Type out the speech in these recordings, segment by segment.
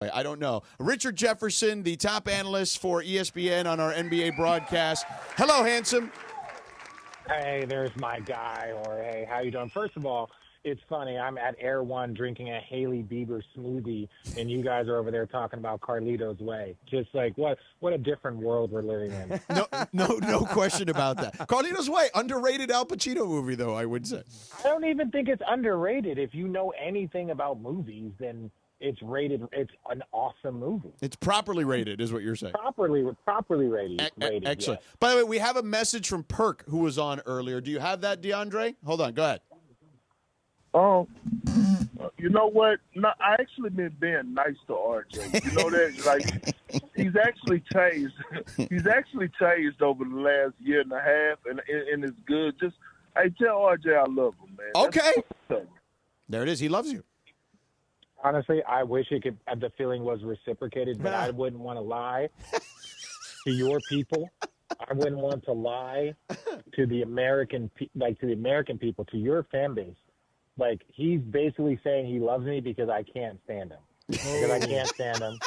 I don't know. Richard Jefferson, the top analyst for ESPN on our NBA broadcast. Hello, handsome. Hey, there's my guy. Or, hey, how you doing? First of all, it's funny. I'm at Air One drinking a Haley Bieber smoothie, and you guys are over there talking about Carlito's Way. Just like, what a different world we're living in. No question about that. Carlito's Way, underrated Al Pacino movie, though, I would say. I don't even think it's underrated. If you know anything about movies, then it's rated. It's an awesome movie. It's properly rated, is what you're saying. Properly rated. Excellent. Yes. By the way, we have a message from Perk, who was on earlier. Do you have that, DeAndre? Hold on. Go ahead. Oh, you know what? No, I actually been being nice to RJ. You know that? Like, he's actually changed. He's actually changed over the last year and a half, and it's good. Just, hey, tell RJ I love him, man. Okay. There it is. He loves you. Honestly, I wish the feeling was reciprocated, but I wouldn't want to lie to your people. I wouldn't want to lie to the American people, to your fan base. Like, he's basically saying he loves me because I can't stand him. Because I can't stand him.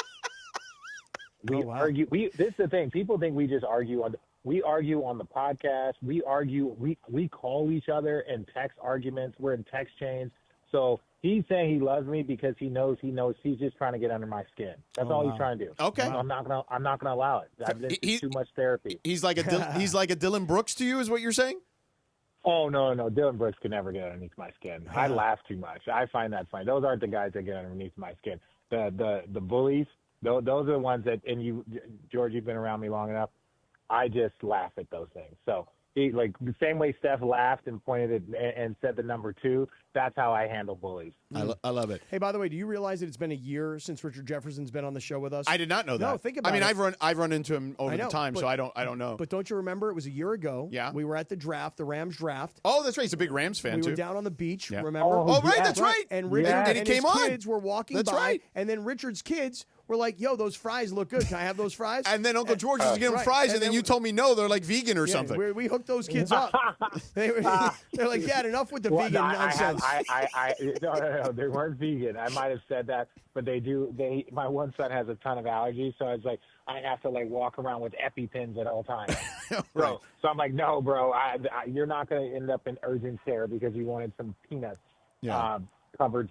Argue. This is the thing. People think we just argue we argue on the podcast. We argue. We call each other and text arguments. We're in text chains. So he's saying he loves me because he knows he's just trying to get under my skin. That's all he's trying to do. Okay. I'm not gonna allow it. It's too much therapy. He's like a Dylan Brooks to you, is what you're saying? Oh, no. Dylan Brooks can never get underneath my skin. I laugh too much. I find that funny. Those aren't the guys that get underneath my skin. The bullies, those are the ones that, and you, George, you've been around me long enough. I just laugh at those things. So, like the same way Steph laughed and pointed at and said the number 2, that's how I handle bullies. I love it. Hey, by the way, do you realize that it's been a year since Richard Jefferson's been on the show with us? I did not know that. No, think about it. I've run into him over the time, so I don't know. But don't you remember? It was a year ago. Yeah. We were at the draft, the Rams draft. Oh, that's right. He's a big Rams fan, too. We were down on the beach, remember? Oh, right, that's right. And Richard and he came on. Kids were walking that's by, right. And then Richard's kids were like, yo, those fries look good. Can I have those fries? And then Uncle George was giving him fries, and then you told me no, they're like vegan or something. We hooked those kids up. They're like, Dad, enough with the vegan nonsense. No, they weren't vegan. I might have said that, but they do. My one son has a ton of allergies, so it's like I have to walk around with EpiPens at all times. Right. So I'm like, no, bro, you're not going to end up in urgent care because you wanted some peanuts covered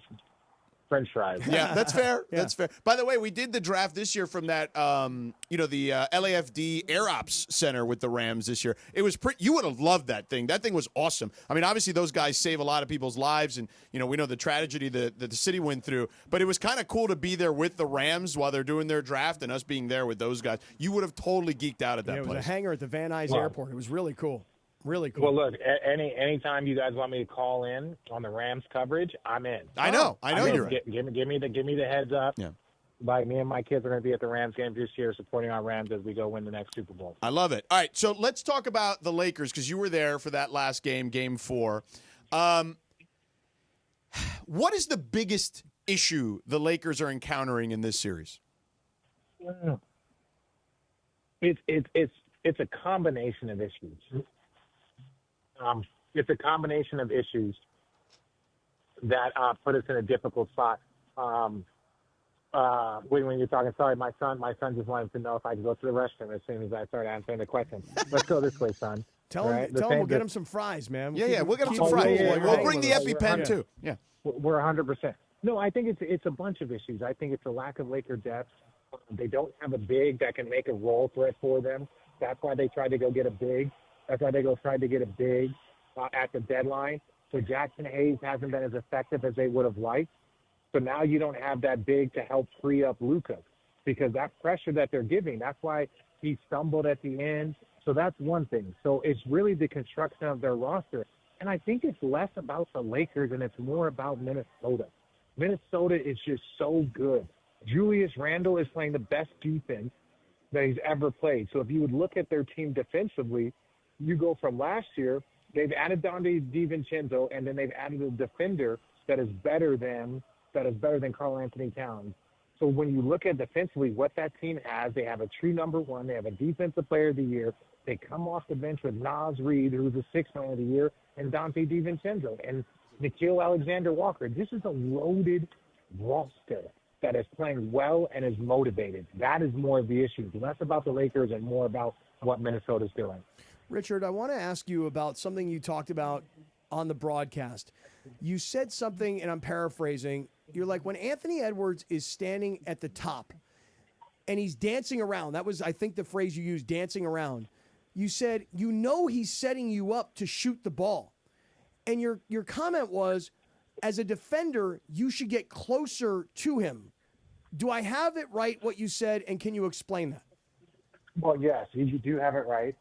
French fries. Yeah, that's fair. Yeah. That's fair. By the way, we did the draft this year from that, the LAFD Air Ops Center with the Rams this year. It was you would have loved that thing. That thing was awesome. I mean, obviously those guys save a lot of people's lives, and we know the tragedy that the city went through. But it was kind of cool to be there with the Rams while they're doing their draft, and us being there with those guys. You would have totally geeked out at that place. It was a hangar at the Van Nuys Airport. It was really cool. Really cool. Well, look, anytime you guys want me to call in on the Rams coverage, I'm in. I know you're right. Give me the heads up. Yeah. Like, me and my kids are going to be at the Rams game this year supporting our Rams as we go win the next Super Bowl. I love it. All right, so let's talk about the Lakers because you were there for that last game, Game 4. What is the biggest issue the Lakers are encountering in this series? It's a combination of issues. It's a combination of issues that put us in a difficult spot. When you're talking, sorry, my son just wanted to know if I could go to the restroom as soon as I started answering the question. Let's go this way, son. Tell him we'll get him some fries, man. We'll get him some fries. We'll bring the EpiPen, too. Yeah. We're 100%. No, I think it's a bunch of issues. I think it's a lack of Laker depth. They don't have a big that can make a role threat for them. That's why they tried to go get a big. That's why they tried to get a big at the deadline. So Jackson Hayes hasn't been as effective as they would have liked. So now you don't have that big to help free up Luka because that pressure that they're giving, that's why he stumbled at the end. So that's one thing. So it's really the construction of their roster. And I think it's less about the Lakers and it's more about Minnesota. Minnesota is just so good. Julius Randle is playing the best defense that he's ever played. So if you would look at their team defensively, you go from last year, they've added Dante DiVincenzo, and then they've added a defender that is better than Karl Anthony Towns. So when you look at defensively what that team has, they have a true number one. They have a defensive player of the year. They come off the bench with Naz Reid, who's the sixth man of the year, and Dante DiVincenzo and Nickeil Alexander-Walker. This is a loaded roster. that is playing well and is motivated. That is more of the issue. Less about the Lakers and more about what Minnesota's doing. Richard, I want to ask you about something you talked about on the broadcast. You said something, and I'm paraphrasing. You're like, when Anthony Edwards is standing at the top and he's dancing around, that was, I think, the phrase you used, dancing around. You said, he's setting you up to shoot the ball. And your comment was, as a defender, you should get closer to him. Do I have it right, what you said, and can you explain that? Well, yes, you do have it right.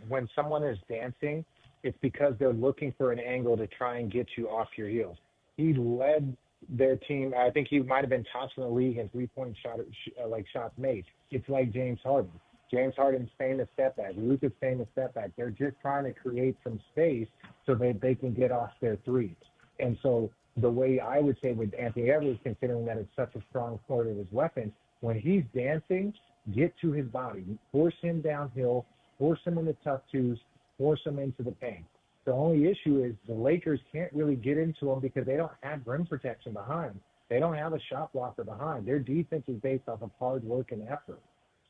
When someone is dancing, it's because they're looking for an angle to try and get you off your heels. He led their team. I think he might have been tops in the league in three-point shots made. It's like James Harden. James Harden's famous step back. Luka's famous step back. They're just trying to create some space so that they can get off their threes. And so the way I would say with Anthony Edwards, considering that it's such a strong part of his weapon, when he's dancing, get to his body, force him downhill, force him into tough twos, force him into the paint. The only issue is the Lakers can't really get into him because they don't have rim protection behind. They don't have a shot blocker behind. Their defense is based off of hard work and effort.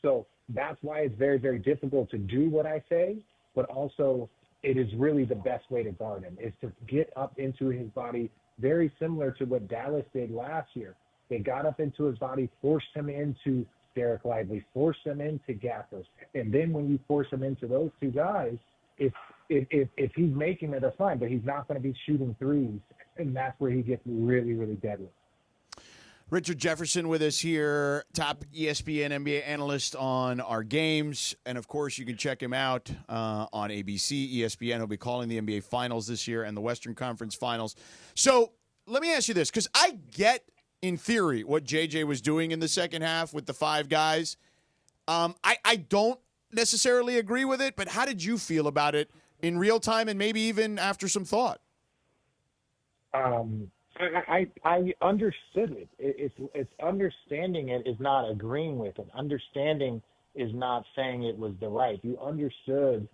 So that's why it's very, very difficult to do what I say, but also it is really the best way to guard him, is to get up into his body, very similar to what Dallas did last year. They got up into his body, forced him into Derek Lively, forced him into Gaffers. And then when you force him into those two guys, if he's making it, that's fine, but he's not going to be shooting threes, and that's where he gets really, really deadly. Richard Jefferson with us here, top ESPN NBA analyst on our games. And, of course, you can check him out on ABC, ESPN. He'll be calling the NBA Finals this year and the Western Conference Finals. So let me ask you this, because I get, in theory, what JJ was doing in the second half with the five guys. I don't necessarily agree with it, but how did you feel about it in real time and maybe even after some thought? I understood it. It's understanding it is not agreeing with it. Understanding is not saying it was the right. You understood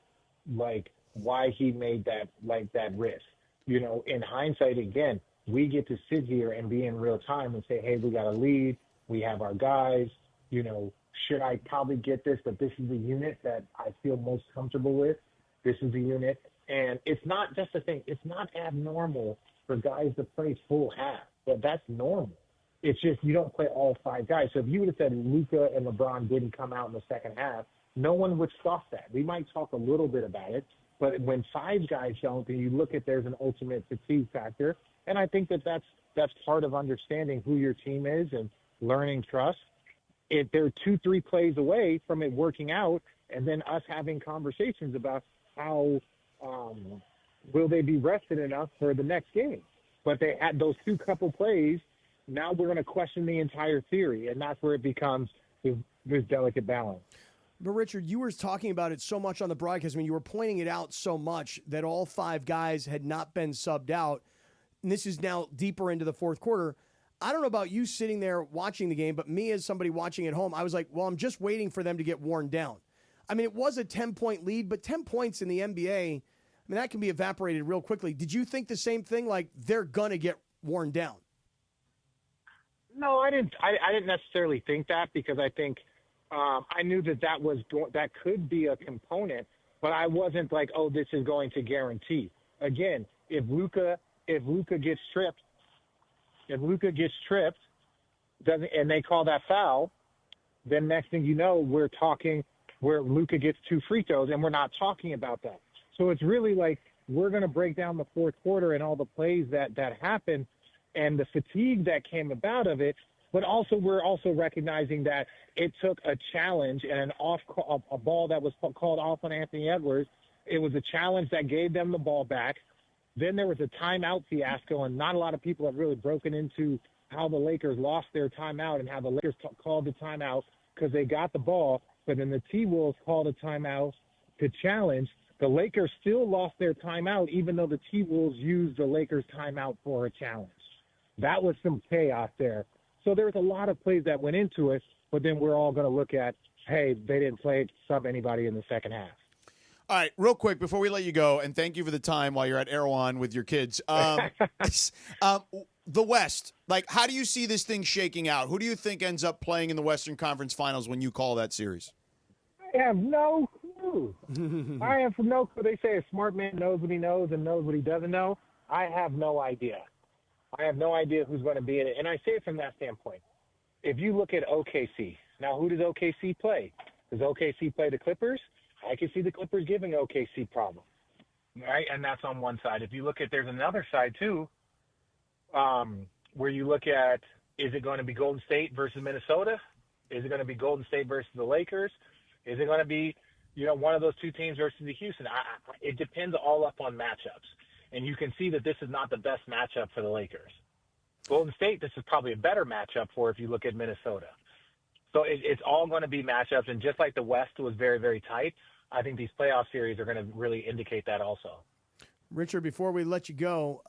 like why he made that risk. You know, in hindsight, again, we get to sit here and be in real time and say, hey, we got a lead. We have our guys. You know, should I probably get this? But this is the unit that I feel most comfortable with. This is the unit. And it's not just a thing. It's not abnormal for guys to play full half, but that's normal. It's just you don't play all five guys. So if you would have said Luka and LeBron didn't come out in the second half, no one would scoff that. We might talk a little bit about it, but when five guys don't, then you look at there's an ultimate fatigue factor. And I think that's part of understanding who your team is and learning trust. If they're 2-3 plays away from it working out, and then us having conversations about how will they be rested enough for the next game. But they had those two couple plays. Now we're going to question the entire theory, and that's where it becomes this delicate balance. But, Richard, you were talking about it so much on the broadcast. I mean, you were pointing it out so much that all five guys had not been subbed out. And this is now deeper into the fourth quarter. I don't know about you sitting there watching the game, but me as somebody watching at home, I was like, well, I'm just waiting for them to get worn down. I mean, it was a 10-point lead, but 10 points in the NBA, I mean, that can be evaporated real quickly. Did you think the same thing, like they're going to get worn down? No, I didn't. I didn't necessarily think that because I think I knew that could be a component, but I wasn't like, oh, this is going to guarantee. Again, if Luka gets tripped, and they call that foul, then next thing you know, we're talking where Luka gets 2 free throws, and we're not talking about that. So it's really like we're going to break down the fourth quarter and all the plays that happened and the fatigue that came about of it. But also we're also recognizing that it took a challenge and a ball that was called off on Anthony Edwards. It was a challenge that gave them the ball back. Then there was a timeout fiasco, and not a lot of people have really broken into how the Lakers lost their timeout and how the Lakers called the timeout because they got the ball, but then the T-Wolves called a timeout to challenge. The Lakers still lost their timeout, even though the T-Wolves used the Lakers timeout for a challenge. That was some chaos there. So there was a lot of plays that went into it, but then we're all going to look at, hey, they didn't sub anybody in the second half. All right, real quick before we let you go, and thank you for the time while you're at Erewhon with your kids. the West, like, how do you see this thing shaking out? Who do you think ends up playing in the Western Conference Finals when you call that series? I have no clue. I have no clue. They say a smart man knows what he knows and knows what he doesn't know. I have no idea. I have no idea who's going to be in it. And I say it from that standpoint. If you look at OKC, now who does OKC play? Does OKC play the Clippers? I can see the Clippers giving OKC problems, right? And that's on one side. If you look at, there's another side too, where you look at, is it going to be Golden State versus Minnesota? Is it going to be Golden State versus the Lakers? Is it going to be, one of those two teams versus the Houston? It depends all up on matchups. And you can see that this is not the best matchup for the Lakers. Golden State, this is probably a better matchup for if you look at Minnesota. So it's all going to be matchups. And just like the West was very, very tight, I think these playoff series are going to really indicate that also. Richard, before we let you go,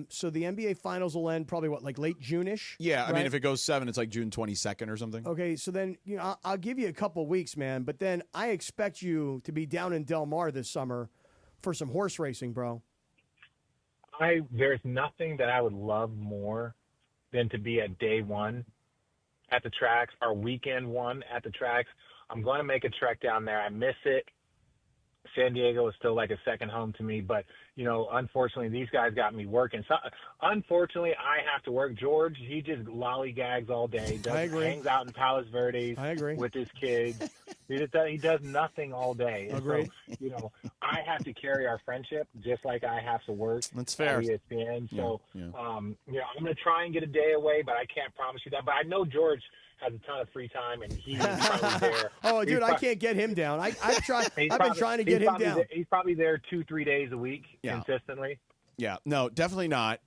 so the NBA Finals will end probably, like late June-ish? Yeah, I right? mean, if it goes 7, it's like June 22nd or something. Okay, so then I'll give you a couple weeks, man, but then I expect you to be down in Del Mar this summer for some horse racing, bro. There's nothing that I would love more than to be at day one at the tracks or weekend one at the tracks. I'm going to make a trek down there. I miss it. San Diego is still like a second home to me, but unfortunately these guys got me working. So unfortunately I have to work. George, he just lollygags all day. Hangs out in Palos Verdes with his kids. He does nothing all day. Agreed. So, I have to carry our friendship just like I have to work. That's fair. At ESPN. So, yeah. I'm going to try and get a day away, but I can't promise you that. But I know George has a ton of free time, and he's probably there. Oh, dude, I can't get him down. I've been trying to get him down. He's probably there 2-3 days a week consistently. Yeah, no, definitely not.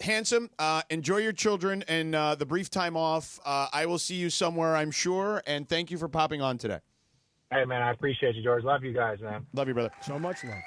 Handsome, enjoy your children and the brief time off. I will see you somewhere, I'm sure, and thank you for popping on today. Hey, man, I appreciate you, George. Love you guys, man. Love you, brother. So much love.